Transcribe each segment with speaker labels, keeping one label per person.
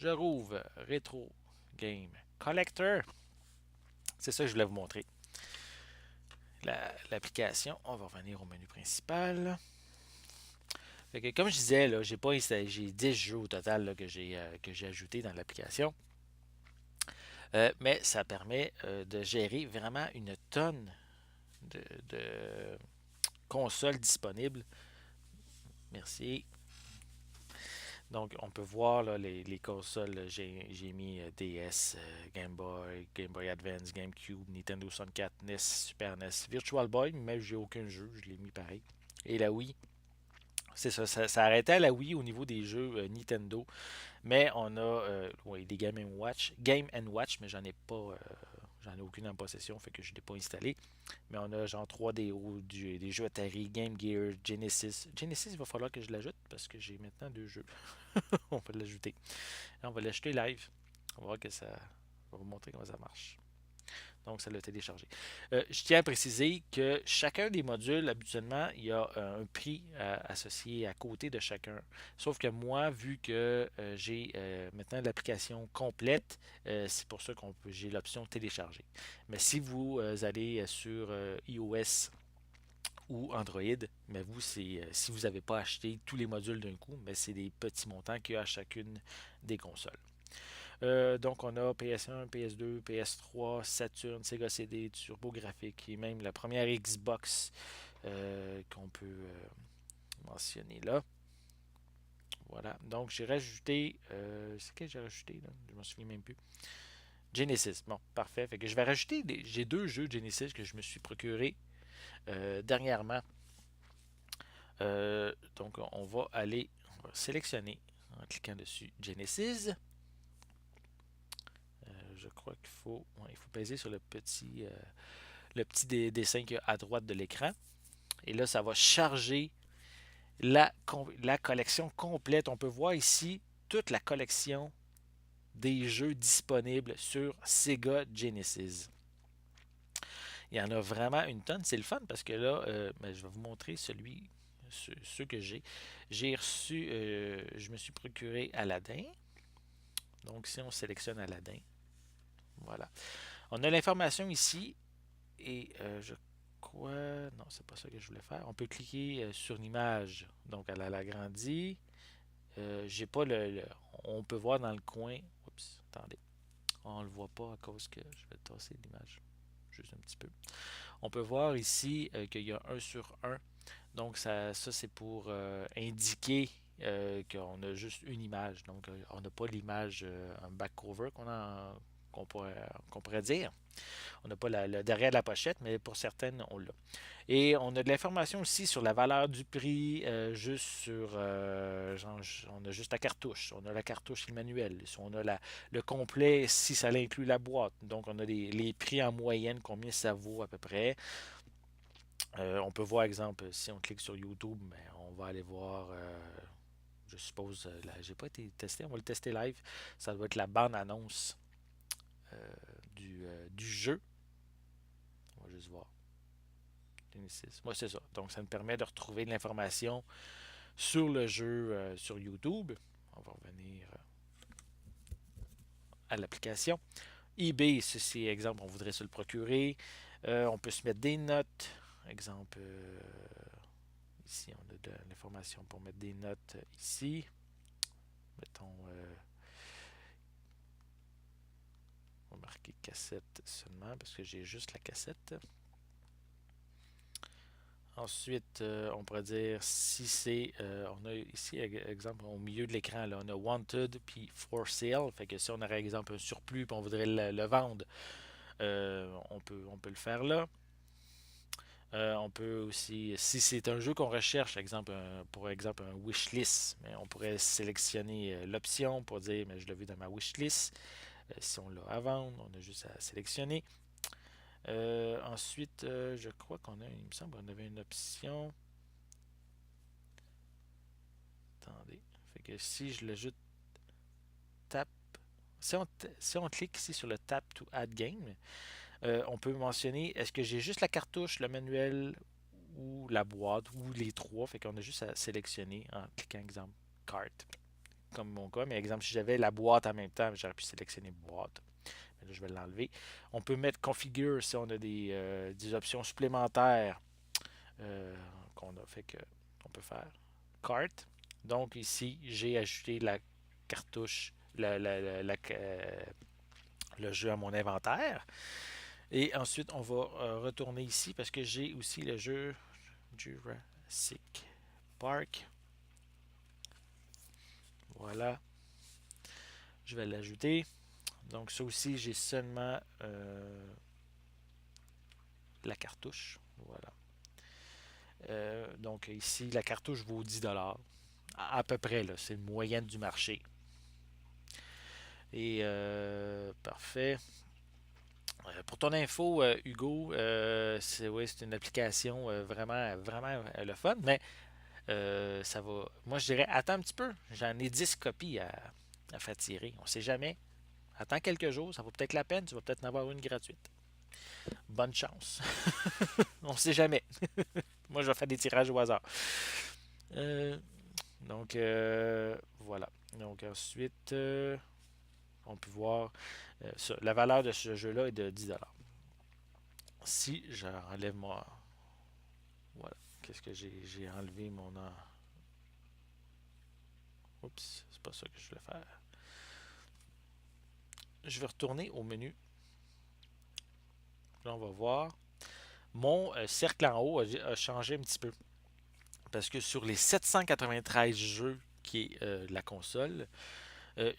Speaker 1: Je rouvre Retro Game Collector. C'est ça que je voulais vous montrer. L'application, on va revenir au menu principal. Fait que, comme je disais, là, j'ai pas installé, j'ai 10 jeux au total là, que j'ai ajouté dans l'application. Mais ça permet de gérer vraiment une tonne de consoles disponibles. Merci. Donc, on peut voir là, les consoles. J'ai mis DS, Game Boy, Game Boy Advance, GameCube, Nintendo 64, NES, Super NES, Virtual Boy, mais j'ai aucun jeu, je l'ai mis pareil. Et la Wii, c'est ça, ça arrêtait à la Wii au niveau des jeux Nintendo. Mais on a ouais, des Game and Watch, mais j'en ai aucune en possession, fait que je ne l'ai pas installé. Mais on a genre 3DO, des jeux Atari, Game Gear, Genesis. Genesis, il va falloir que je l'ajoute parce que j'ai maintenant deux jeux. On va l'ajouter. On va l'acheter live. On va voir que ça. On va vous montrer comment ça marche. Donc, ça l'a téléchargé. Je tiens à préciser que chacun des modules, habituellement, il y a un prix associé à côté de chacun. Sauf que moi, vu que j'ai maintenant l'application complète, c'est pour ça que j'ai l'option télécharger. Mais si vous allez sur iOS ou Android, mais vous, si vous n'avez pas acheté tous les modules d'un coup, mais c'est des petits montants qu'il y a à chacune des consoles. Donc, on a PS1, PS2, PS3, Saturn, Sega CD, TurboGrafx et même la première Xbox qu'on peut mentionner là. Voilà. Donc, j'ai rajouté. C'est que j'ai rajouté là? Je m'en souviens même plus. Genesis. Bon, parfait. Fait que je vais rajouter. J'ai deux jeux Genesis que je me suis procuré dernièrement. Donc, on va sélectionner en cliquant dessus Genesis. Je crois qu'il faut, ouais, il faut peser sur le petit dessin qu'il y a à droite de l'écran. Et là, ça va charger la collection complète. On peut voir ici toute la collection des jeux disponibles sur Sega Genesis. Il y en a vraiment une tonne. C'est le fun parce que là, je vais vous montrer ceux que j'ai. J'ai reçu, je me suis procuré Aladdin. Donc, si on sélectionne Aladdin, voilà. On a l'information ici et je crois. Non, c'est pas ça que je voulais faire. On peut cliquer sur l'image. Donc, elle a l'agrandi. J'ai pas on peut voir dans le coin. Oups, attendez. On le voit pas à cause que je vais tasser l'image. Juste un petit peu. On peut voir ici qu'il y a un sur un. Donc, ça c'est pour indiquer qu'on a juste une image. Donc, on n'a pas l'image, un back cover qu'on pourrait dire. On n'a pas le derrière de la pochette, mais pour certaines, on l'a. Et on a de l'information aussi sur la valeur du prix, juste sur. On a juste la cartouche. On a la cartouche et le manuel. On a le complet si ça inclut la boîte. Donc, on a les prix en moyenne, combien ça vaut à peu près. On peut voir, exemple, si on clique sur YouTube, ben, on va aller voir. Je suppose, j'ai pas été testé, on va le tester live. Ça doit être la bande-annonce du jeu. On va juste voir. Genesis. Moi, c'est ça. Donc, ça me permet de retrouver de l'information sur le jeu sur YouTube. On va revenir à l'application. eBay, ceci, exemple, on voudrait se le procurer. On peut se mettre des notes. Exemple, ici, on a de l'information pour mettre des notes ici. Mettons, on va marquer cassette seulement parce que j'ai juste la cassette. Ensuite, on pourrait dire si c'est. On a ici, exemple, au milieu de l'écran, là, on a Wanted puis For Sale. Fait que si on aurait, exemple, un surplus puis on voudrait le vendre, on peut le faire là. On peut aussi, si c'est un jeu qu'on recherche, pour exemple un wishlist, mais on pourrait sélectionner l'option pour dire mais je l'ai vu dans ma wishlist. Si on l'a à vendre, on a juste à sélectionner. Ensuite, je crois il me semble qu'on avait une option. Attendez. Fait que si je l'ajoute tap, si on clique ici sur le tap to add game, on peut mentionner est-ce que j'ai juste la cartouche, le manuel ou la boîte ou les trois. Fait qu'on a juste à sélectionner en cliquant exemple carte. comme mon cas. Mais exemple, si j'avais la boîte en même temps, j'aurais pu sélectionner boîte. Mais là, je vais l'enlever. On peut mettre configure si on a des options supplémentaires qu'on a fait que on peut faire. Carte. Donc ici, j'ai ajouté la cartouche, le jeu à mon inventaire. Et ensuite, on va retourner ici parce que j'ai aussi le jeu Jurassic Park. Voilà. Je vais l'ajouter. Donc ça aussi, j'ai seulement la cartouche. Voilà. Donc ici, la cartouche vaut 10$. À peu près, là, c'est une moyenne du marché. Et parfait. Pour ton info, Hugo, c'est ouais, c'est une application vraiment, vraiment le fun, mais ça va. Moi, je dirais, attends un petit peu. J'en ai 10 copies à faire tirer. On ne sait jamais. Attends quelques jours, ça vaut peut-être la peine. Tu vas peut-être en avoir une gratuite. Bonne chance. On ne sait jamais. Moi, je vais faire des tirages au hasard. Euh, donc, voilà. Donc, ensuite, on peut voir ça. La valeur de ce jeu-là est de 10$. Si j'enlève moi. Voilà. Qu'est-ce que j'ai enlevé mon. Oups, c'est pas ça que je voulais faire. Je vais retourner au menu. Là, on va voir. Mon cercle en haut a changé un petit peu. Parce que sur les 793 jeux qui est la console,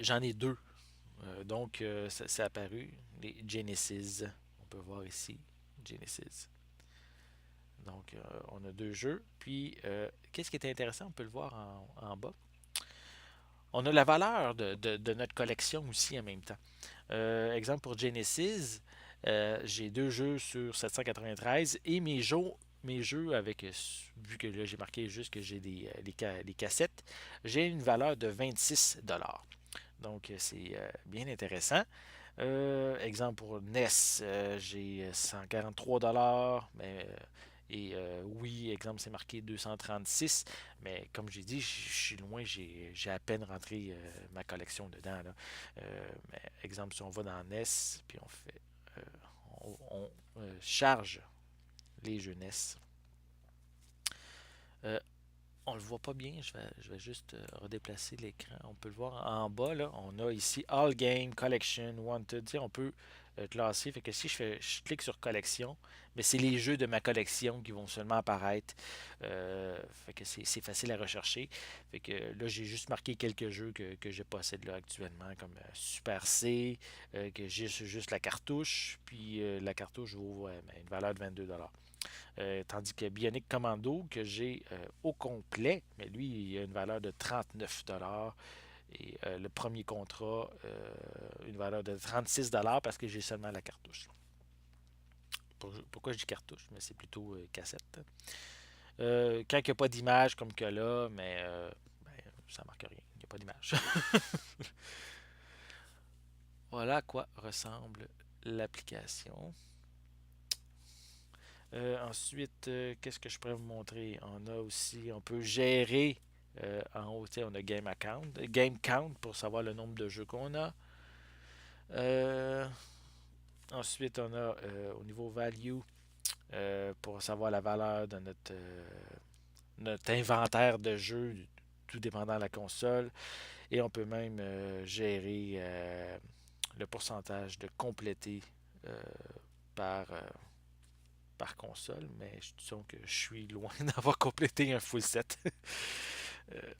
Speaker 1: j'en ai deux. Donc, ça c'est apparu. Les Genesis. On peut voir ici. Genesis. Donc, on a deux jeux. Puis, qu'est-ce qui est intéressant? On peut le voir en bas. On a la valeur de notre collection aussi en même temps. Exemple pour Genesis, j'ai deux jeux sur 793 et mes jeux avec, vu que là j'ai marqué juste que j'ai des cassettes, j'ai une valeur de 26$. Donc c'est bien intéressant. Exemple pour NES, j'ai 143$, mais et oui, exemple, c'est marqué 236, mais comme j'ai dit, je suis loin, j'ai à peine rentré ma collection dedans. Là. Mais exemple, si on va dans NES, puis on fait, on charge les jeux NES. Euh, on le voit pas bien, je vais juste redéplacer l'écran. On peut le voir en bas, là, on a ici All Game, Collection, Wanted. Tu sais, on peut classer. Fait que si je clique sur Collection, mais c'est les jeux de ma collection qui vont seulement apparaître. Fait que c'est facile à rechercher. Fait que là, j'ai juste marqué quelques jeux que je possède là actuellement, comme Super C, que j'ai juste la cartouche. Puis la cartouche vaut une valeur de 22$. Tandis que Bionic Commando, que j'ai au complet, mais lui, il a une valeur de 39$. Et le premier contrat, une valeur de 36$ parce que j'ai seulement la cartouche. Pourquoi je dis cartouche? Mais c'est plutôt cassette. Quand il n'y a pas d'image comme que là, mais ben, ça ne marque rien. Il n'y a pas d'image. Voilà à quoi ressemble l'application. Ensuite, qu'est-ce que je pourrais vous montrer? On a aussi, on peut gérer en haut, on a Game Count pour savoir le nombre de jeux qu'on a. Euh, Ensuite, on a au niveau Value pour savoir la valeur de notre inventaire de jeux, tout dépendant de la console. Et on peut même gérer le pourcentage de complété euh, par, par console, mais disons que je suis loin d'avoir complété un full set. Euh,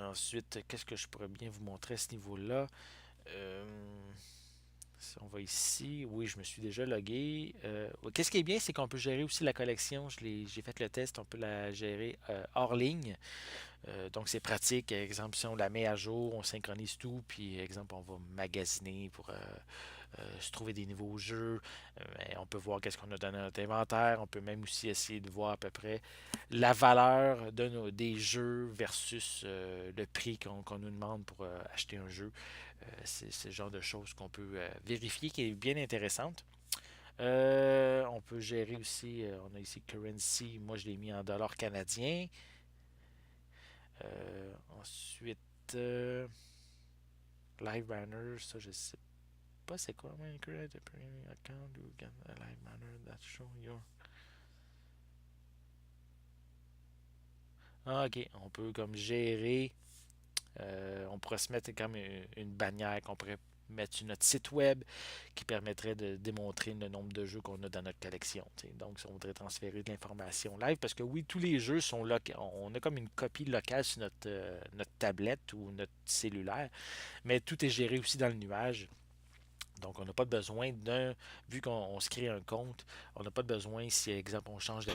Speaker 1: Ensuite, qu'est-ce que je pourrais bien vous montrer à ce niveau-là? Si on va ici, oui, je me suis déjà logué. Qu'est-ce qui est bien, c'est qu'on peut gérer aussi la collection. J'ai fait le test, on peut la gérer hors ligne. Donc, c'est pratique. Exemple, si on la met à jour, on synchronise tout, puis, exemple, on va magasiner pour se trouver des nouveaux jeux. On peut voir qu'est-ce qu'on a dans notre inventaire. On peut même aussi essayer de voir à peu près la valeur des jeux versus le prix qu'on nous demande pour acheter un jeu. C'est le genre de choses qu'on peut vérifier qui est bien intéressante. On peut gérer aussi, on a ici currency, moi je l'ai mis en dollars canadiens. Ensuite, Live Banner, ça je sais pas c'est quoi, mais create a premium account, you get a live banner that show your... Ah, ok, on peut comme gérer, on pourrait se mettre comme une bannière qu'on pourrait mettre sur notre site web qui permettrait de démontrer le nombre de jeux qu'on a dans notre collection. T'sais. Donc, si on voudrait transférer de l'information live, parce que oui, tous les jeux sont locaux. On a comme une copie locale sur notre tablette ou notre cellulaire, mais tout est géré aussi dans le nuage. Donc, on n'a pas besoin vu qu'on se crée un compte, on n'a pas besoin, si, exemple, on change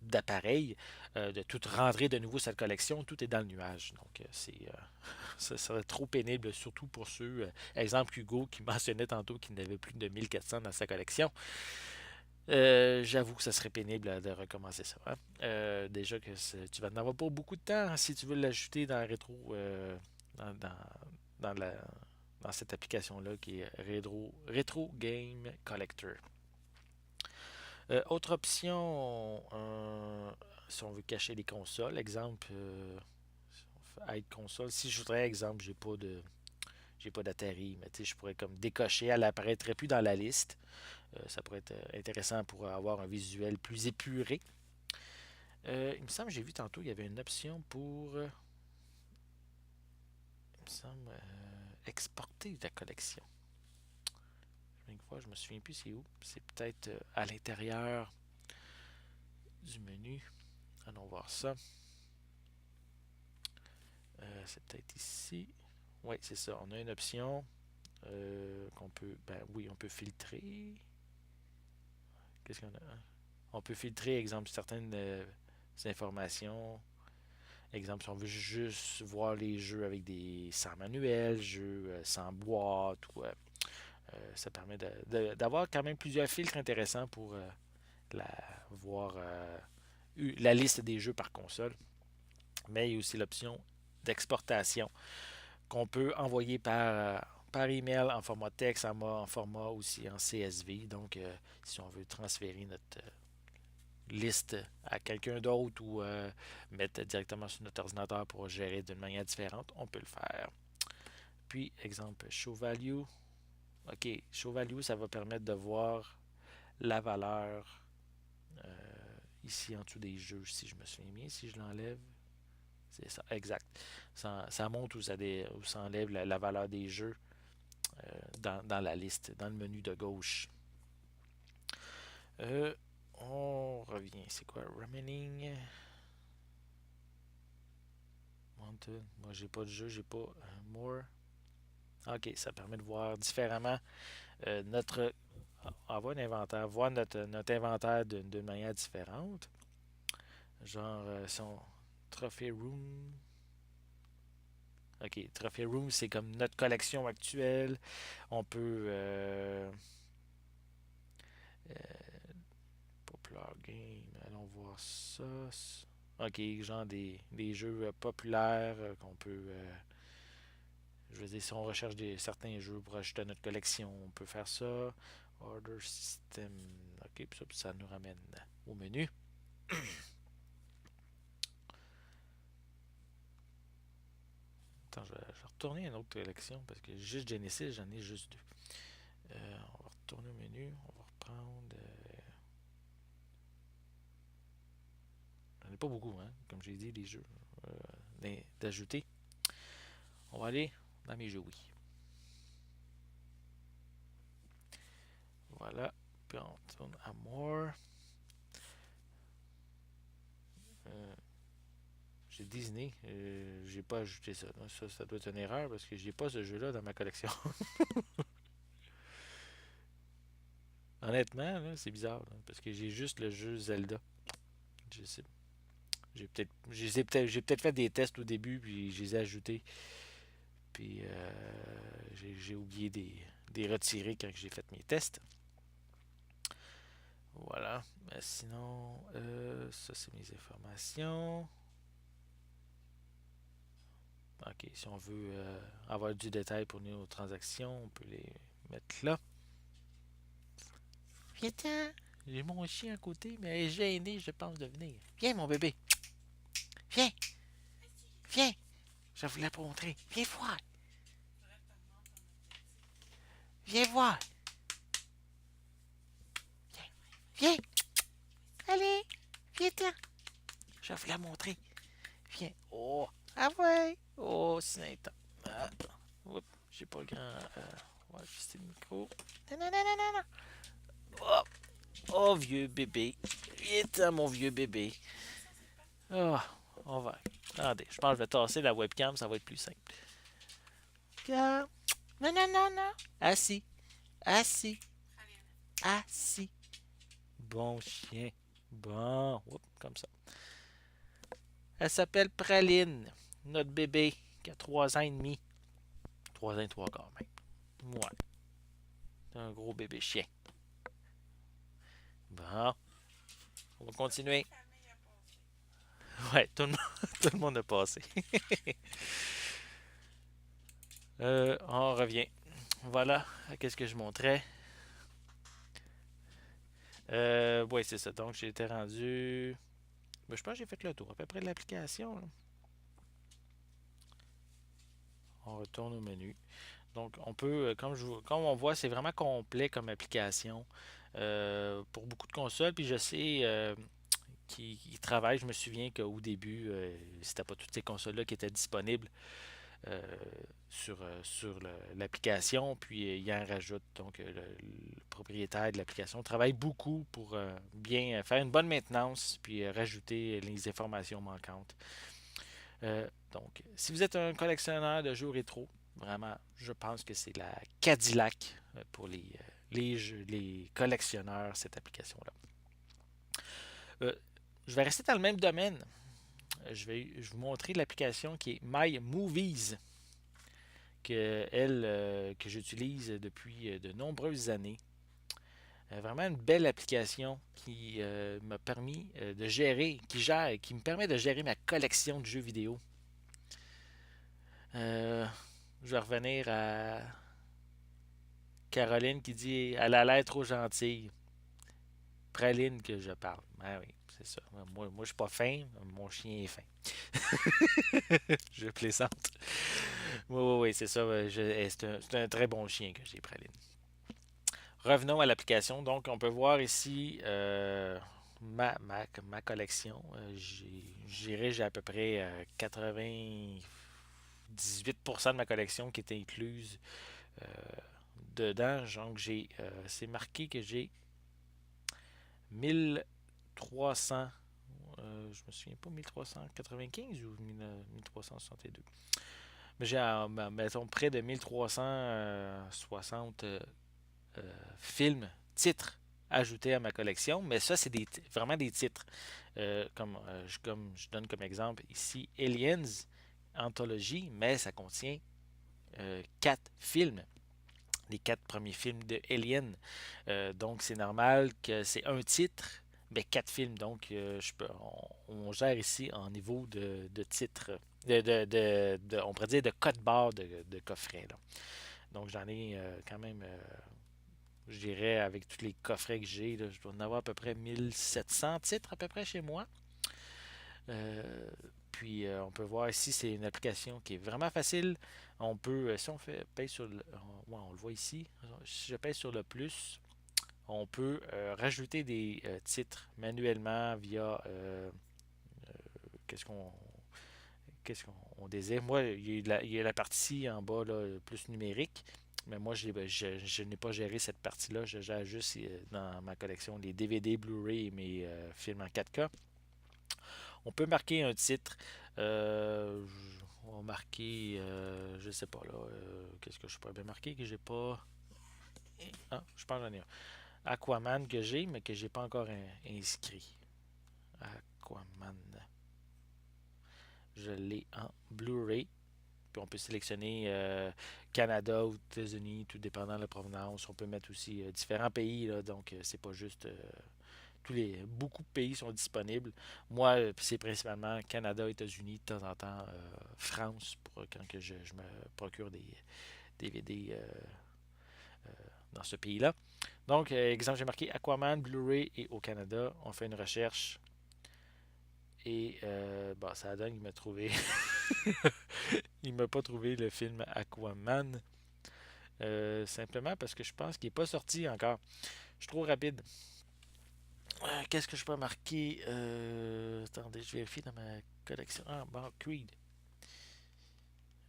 Speaker 1: d'appareil, de tout rentrer de nouveau cette collection, tout est dans le nuage. Donc, ça serait trop pénible, surtout pour ceux, exemple Hugo qui mentionnait tantôt qu'il n'avait plus de 1400 dans sa collection. J'avoue que ça serait pénible de recommencer ça. Hein. Déjà que tu vas en avoir pas beaucoup de temps hein, si tu veux l'ajouter dans rétro, dans, dans, dans la, dans cette application-là qui est Retro Game Collector. Autre option, si on veut cacher les consoles, exemple, aide console. Si je voudrais, exemple, j'ai pas d'Atari, mais je pourrais comme décocher, elle apparaîtrait plus dans la liste. Ça pourrait être intéressant pour avoir un visuel plus épuré. Il me semble, j'ai vu tantôt, il y avait une option pour, il me semble, exporter ta collection. Une fois, je me souviens plus c'est où. C'est peut-être à l'intérieur du menu. Allons voir ça. C'est peut-être ici. Oui, c'est ça. On a une option qu'on peut. Ben oui, on peut filtrer. Qu'est-ce qu'on a? On peut filtrer, exemple, certaines informations. Exemple, si on veut juste voir les jeux avec des sans manuel, jeux sans boîte, ou, ça permet d'avoir quand même plusieurs filtres intéressants pour la, voir la liste des jeux par console. Mais il y a aussi l'option d'exportation qu'on peut envoyer par email en format texte, en format aussi en CSV. Donc, si on veut transférer notre liste à quelqu'un d'autre ou mettre directement sur notre ordinateur pour gérer d'une manière différente, on peut le faire. Puis, exemple, Show Value. OK, Show Value, ça va permettre de voir la valeur ici en dessous des jeux, si je me souviens bien. Si je l'enlève, c'est ça, exact. Ça montre où ça enlève la valeur des jeux dans la liste, dans le menu de gauche. On revient. C'est quoi? Remaining. Wanted. Moi, j'ai pas de jeu, j'ai pas more. Ok, ça permet de voir différemment notre. Avoir un inventaire, voir notre inventaire d'une manière différente. Genre, son Trophy Room. Ok, Trophy Room, c'est comme notre collection actuelle. On peut. Euh, Popular Game, allons voir ça. Ok, genre des jeux populaires qu'on peut. Je veux dire, si on recherche certains jeux pour ajouter à notre collection, on peut faire ça. Order System. Ok, puis ça nous ramène au menu. Attends, je vais retourner à une autre collection parce que juste Genesis, j'en ai juste deux. On va retourner au menu. On va reprendre. J'en ai pas beaucoup, hein, comme j'ai dit, les jeux d'ajouter. On va aller dans mes jeux, oui. Voilà. Puis on tourne à More. Euh, j'ai Disney. J'ai pas ajouté ça. Ça doit être une erreur parce que j'ai pas ce jeu-là dans ma collection. Honnêtement, là, c'est bizarre. Là, parce que j'ai juste le jeu Zelda. Je sais. J'ai peut-être fait des tests au début, puis je les ai ajoutés. Puis j'ai oublié des retirer quand j'ai fait mes tests. Voilà. Mais sinon, ça c'est mes informations. Ok, si on veut avoir du détail pour nos transactions, on peut les mettre là. Viens-t'en! J'ai mon chien à côté, mais elle est gênée, je pense, de venir. Viens, mon bébé! Viens! Viens, je voulais te montrer. Viens voir. Viens voir. Viens. Viens. Allez. Viens-t'en. Je voulais te montrer. Viens. Oh. Ah ouais. Oh, c'est intense. Ah. Oups, j'ai pas le grand. On va ajuster le micro. Non, non, non, non, non, non. Oh, oh vieux bébé. Viens-t'en, mon vieux bébé. Oh, on va. Attendez, je pense que je vais tasser la webcam, ça va être plus simple. Regarde. Non, non, non, non. Assis. Assis. Assis. Bon chien. Bon. Oups, comme ça. Elle s'appelle Praline, notre bébé, qui a 3 ans et demi. 3 ans et 3 quarts même. Ouais. C'est un gros bébé chien. Bon. On va continuer. Ouais, tout le monde, tout le monde a passé. On revient. Voilà, qu'est-ce que je montrais? Ouais, c'est ça. Donc, j'étais rendu. Ben, je pense que j'ai fait le tour à peu près de l'application. On retourne au menu. Donc, on peut, comme on voit, c'est vraiment complet comme application pour beaucoup de consoles. Puis je sais qu'ils travaillent. Je me souviens qu'au début, c'était pas toutes ces consoles-là qui étaient disponibles euh, sur l'application. Puis il en rajoute. Donc, le propriétaire de l'application travaille beaucoup pour bien faire une bonne maintenance puis rajouter les informations manquantes. Donc, si vous êtes un collectionneur de jeux rétro, vraiment, je pense que c'est la Cadillac pour les collectionneurs, cette application-là. Euh, je vais rester dans le même domaine. Je vais vous montrer l'application qui est My Movies, que j'utilise depuis de nombreuses années. Vraiment une belle application qui m'a permis de gérer, qui me permet de gérer ma collection de jeux vidéo. Euh, je vais revenir à Caroline qui dit elle a l'air trop gentille. Praline que je parle. Ah oui, c'est ça. Moi je suis pas fin, mon chien est fin. Je plaisante. Oui, oui, oui, c'est ça. C'est un très bon chien que j'ai, Praline. Revenons à l'application. Donc, on peut voir ici ma collection. J'ai à peu près 98% de ma collection qui est incluse euh, dedans. Donc, c'est marqué que j'ai 1300. Je me souviens pas, 1395 ou 1362. Mais j'ai, mettons, près de 1360 films, titres ajoutés à ma collection. Mais ça, c'est vraiment des titres. Comme je donne comme exemple ici Aliens Anthology, mais ça contient 4 films. Les 4 premiers films de Alien. Donc, c'est normal que c'est un titre, mais 4 films. Donc, on gère ici en niveau de titre, on pourrait dire de code barre de coffret. Là. Donc, j'en ai quand même, je dirais, avec tous les coffrets que j'ai, là, je dois en avoir à peu près 1700 titres à peu près chez moi. Euh, Puis on peut voir ici, c'est une application qui est vraiment facile. On peut, si on fait paye sur ouais, on le voit ici. Si je paye sur le plus, on peut rajouter des titres manuellement via qu'est-ce qu'on qu'est-ce qu'on désire. Moi, il y a la partie en bas là, plus numérique. Mais moi, je n'ai pas géré cette partie-là. Je gère juste dans ma collection les DVD, Blu-ray et mes films en 4K. On peut marquer un titre. Euh, on va marquer, je sais pas là, qu'est-ce que je pourrais bien marquer que j'ai pas. Ah, je pense que j'en ai un. Aquaman que j'ai, mais que j'ai pas encore inscrit. Aquaman. Je l'ai en Blu-ray. Puis on peut sélectionner Canada ou États-Unis, tout dépendant de la provenance. On peut mettre aussi différents pays, là, donc c'est pas juste beaucoup de pays sont disponibles. Moi, c'est principalement Canada, États-Unis, de temps en temps France, pour quand que je me procure des DVD dans ce pays-là. Donc, exemple, j'ai marqué Aquaman, Blu-ray et au Canada. On fait une recherche et bah, ça donne qu'il m'a trouvé Il m'a pas trouvé le film Aquaman. Simplement parce que je pense qu'il n'est pas sorti encore. Je suis trop rapide. Qu'est-ce que je peux marquer? Attendez, je vérifie dans ma collection. Ah, bon, Creed.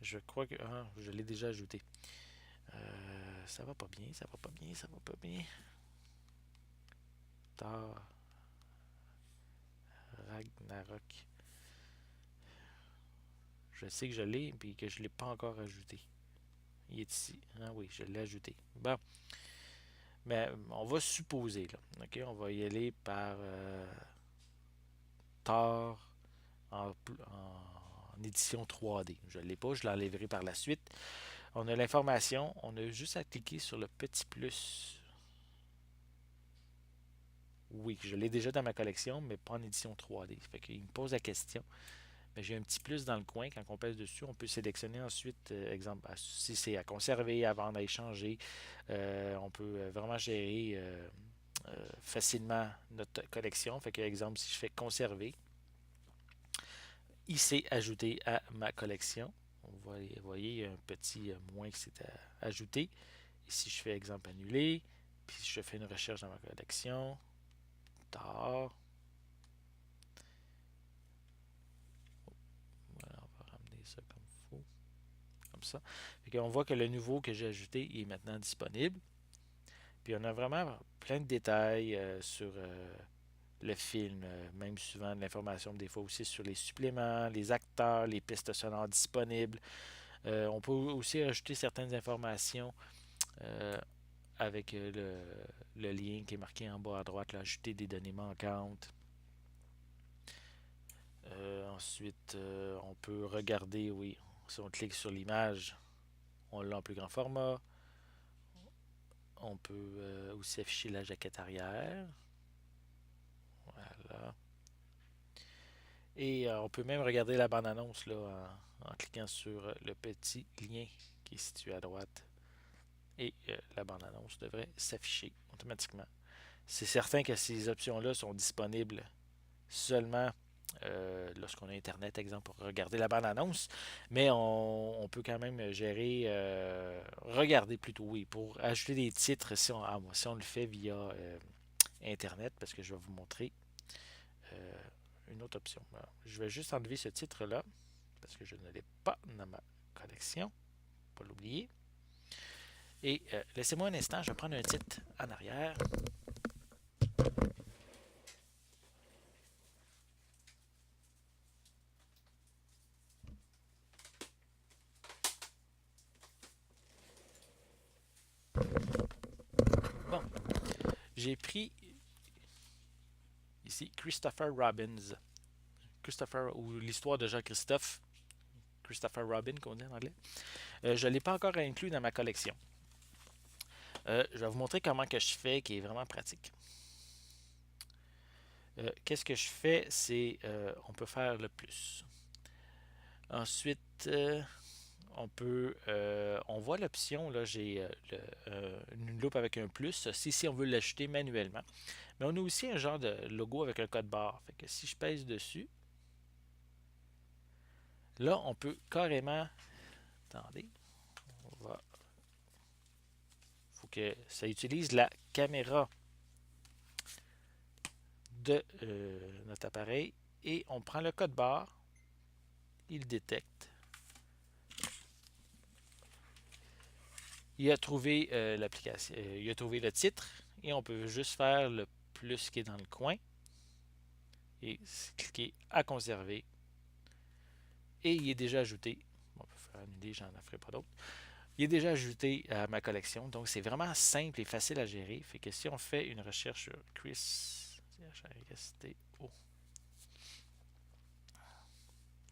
Speaker 1: Je crois que. Ah, je l'ai déjà ajouté. Ça va pas bien, ça va pas bien, ça va pas bien. Thor Ragnarok. Je sais que je l'ai, puis que je ne l'ai pas encore ajouté. Il est ici. Ah oui, je l'ai ajouté. Bon, mais on va supposer, là. OK, on va y aller par Thor en édition 3D. Je ne l'ai pas, je l'enlèverai par la suite. On a l'information, on a juste à cliquer sur le petit plus. Oui, je l'ai déjà dans ma collection, mais pas en édition 3D. Fait qu'il me pose la question. Mais j'ai un petit plus dans le coin. Quand on pèse dessus, on peut sélectionner ensuite, exemple, si c'est à conserver, à vendre, à échanger. On peut vraiment gérer facilement notre collection. Fait que, exemple, si je fais conserver, il s'est ajouté à ma collection. Vous voyez, un petit moins qui s'est ajouté. Et si je fais exemple annuler, puis si je fais une recherche dans ma collection, tard, voilà, on va ramener ça comme faux, comme ça. Fait on voit que le nouveau que j'ai ajouté est maintenant disponible. Puis on a vraiment plein de détails sur le film, même souvent de l'information des fois aussi sur les suppléments, les acteurs, les pistes sonores disponibles. On peut aussi ajouter certaines informations euh, avec le lien qui est marqué en bas à droite, là, ajouter des données manquantes. Ensuite, on peut regarder, oui, si on clique sur l'image, on l'a en plus grand format. On peut aussi afficher la jaquette arrière. Voilà. Et on peut même regarder la bande-annonce là, en cliquant sur le petit lien qui est situé à droite. Et la bande-annonce devrait s'afficher automatiquement. C'est certain que ces options-là sont disponibles seulement lorsqu'on a Internet, exemple, pour regarder la bande-annonce. Mais on peut quand même gérer, regarder plutôt, oui, pour ajouter des titres si on le fait via Internet, parce que je vais vous montrer euh, une autre option. Alors, je vais juste enlever ce titre-là, parce que je ne l'ai pas dans ma collection. Pas l'oublier. Et laissez-moi un instant, je vais prendre un titre en arrière. Bon, j'ai pris ici Christopher Robins. Christopher, ou l'histoire de Jean-Christophe. Christopher Robin, qu'on dit en anglais. Je ne l'ai pas encore inclus dans ma collection. Je vais vous montrer comment que je fais, qui est vraiment pratique. Qu'est-ce que je fais, c'est on peut faire le plus. Ensuite, on voit l'option, là, j'ai une loupe avec un plus, si on veut l'ajouter manuellement. Mais on a aussi un genre de logo avec un code barre. Fait que si je pèse dessus, là, on peut carrément. Attendez, on va. Faut que ça utilise la caméra de notre appareil et on prend le code barre, il détecte. Il a trouvé l'application, il a trouvé le titre et on peut juste faire le plus qui est dans le coin et cliquer à conserver et il est déjà ajouté. On peut faire annuler, j'en ferai pas d'autres. Il est déjà ajouté à ma collection, donc c'est vraiment simple et facile à gérer. Fait que si on fait une recherche sur Chris,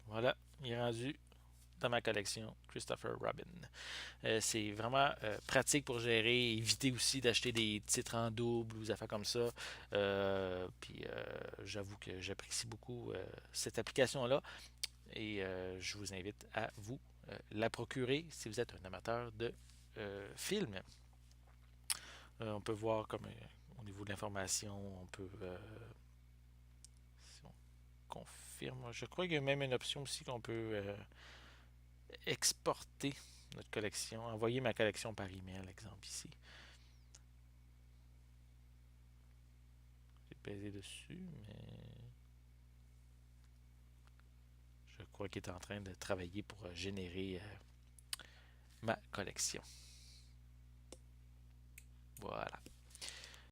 Speaker 1: voilà, il est rendu dans ma collection Christopher Robin. C'est vraiment pratique pour gérer, éviter aussi d'acheter des titres en double ou des affaires comme ça. Puis j'avoue que j'apprécie beaucoup cette application-là et je vous invite à vous la procurer si vous êtes un amateur de films. On peut voir comme au niveau de l'information, on peut si on confirme. Je crois qu'il y a même une option aussi qu'on peut exporter notre collection, envoyer ma collection par email, exemple ici. J'ai pesé dessus, mais je crois qu'il est en train de travailler pour générer ma collection. Voilà.